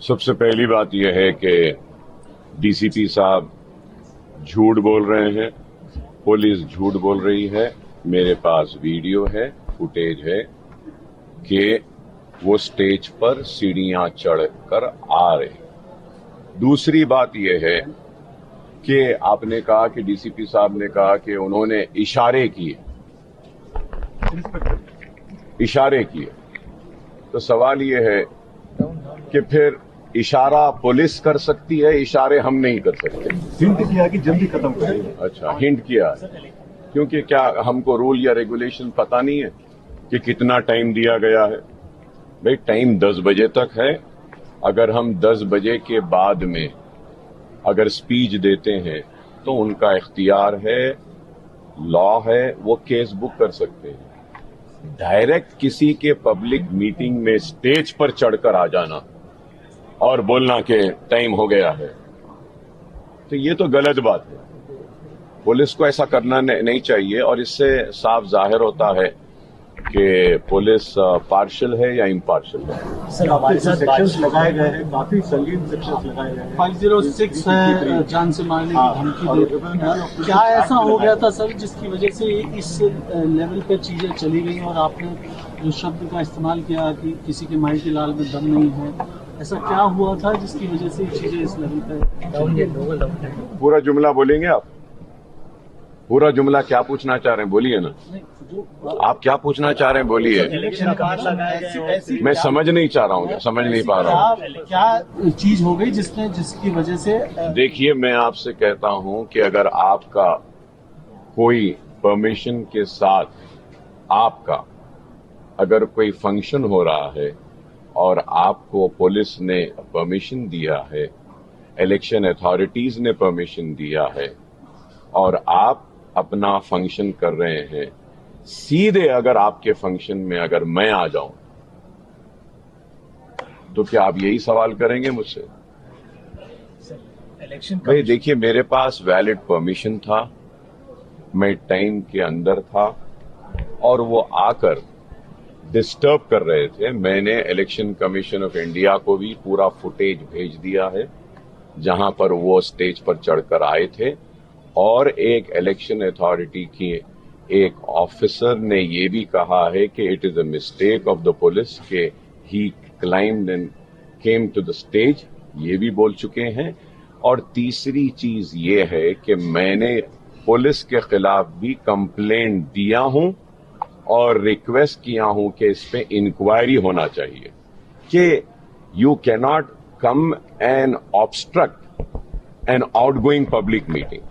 سب سے پہلی بات یہ ہے کہ ڈی سی پی صاحب جھوٹ بول رہے ہیں، پولیس جھوٹ بول رہی ہے. میرے پاس ویڈیو ہے، فوٹیج ہے کہ وہ سٹیج پر سیڑھیاں چڑھ کر آ رہے. دوسری بات یہ ہے کہ آپ نے کہا کہ ڈی سی پی صاحب نے کہا کہ انہوں نے اشارے کیے. تو سوال یہ ہے کہ پھر اشارہ پولیس کر سکتی ہے، اشارے ہم نہیں کر سکتے. ہنٹ کیا کہ جلدی ختم کریں. اچھا، ہنٹ کیا ہے، کیونکہ کیا ہم کو رول یا ریگولیشن پتا نہیں ہے کہ کتنا ٹائم دیا گیا ہے؟ بھائی ٹائم 10 بجے تک ہے. اگر ہم 10 بجے کے بعد میں اگر سپیچ دیتے ہیں تو ان کا اختیار ہے، لا ہے، وہ کیس بک کر سکتے ہیں. ڈائریکٹ کسی کے پبلک میٹنگ میں سٹیج پر چڑھ کر آ جانا اور بولنا کہ ٹائم ہو گیا ہے، تو یہ تو غلط بات ہے. پولیس کو ایسا کرنا نہیں چاہیے، اور اس سے صاف ظاہر ہوتا ہے کہ پولیس پارشل ہے یا امپارشل ہے. سر ہمارے ساتھ سیکشنز لگائے گئے ہیں، کافی سنگین سیکشنز لگائے گئے ہیں. 506 ہے جان سے مارنے کی دھمکی دے. کیا ایسا ہو گیا تھا سر جس کی وجہ سے اس لیول پہ چیزیں چلی گئی اور آپ نے جو شبد کا استعمال کیا کہ کسی کے مائی کے لال میں دم نہیں ہے، ایسا کیا ہوا تھا جس کی وجہ سے یہ چیزیں اس لیول پہ؟ پورا جملہ بولیں گے آپ؟ پورا جملہ کیا پوچھنا چاہ رہے ہیں بولیے نا. آپ کیا پوچھنا چاہ رہے ہیں بولیے. میں سمجھ نہیں چاہ رہا ہوں، سمجھ نہیں پا رہا ہوں. کیا چیز ہو گئی جس کی وجہ سے؟ دیکھیے میں آپ سے کہتا ہوں کہ اگر آپ کا کوئی پرمیشن کے ساتھ آپ کا اگر کوئی فنکشن ہو رہا ہے اور آپ کو پولیس نے پرمیشن دیا ہے، الیکشن اتھارٹیز نے پرمیشن دیا ہے، اور آپ اپنا فنکشن کر رہے ہیں، سیدھے اگر آپ کے فنکشن میں اگر میں آ جاؤں تو کیا آپ یہی سوال کریں گے مجھ سے؟ بھائی دیکھیے میرے پاس ویلڈ پرمیشن تھا، میں ٹائم کے اندر تھا، اور وہ آ کر ڈسٹرب کر رہے تھے. میں نے الیکشن کمیشن آف انڈیا کو بھی پورا فوٹیج بھیج دیا ہے جہاں پر وہ اسٹیج پر چڑھ کر آئے تھے، اور ایک الیکشن اتھارٹی کی ایک آفیسر نے یہ بھی کہا ہے کہ it is a mistake of the police کہ he climbed and came to the stage, یہ بھی بول چکے ہیں. اور تیسری چیز یہ ہے کہ میں نے پولیس کے خلاف بھی کمپلینٹ دیا ہوں اور ریکویسٹ کیا ہوں کہ اس پہ انکوائری ہونا چاہیے، کہ یو کی not come and obstruct an outgoing public meeting.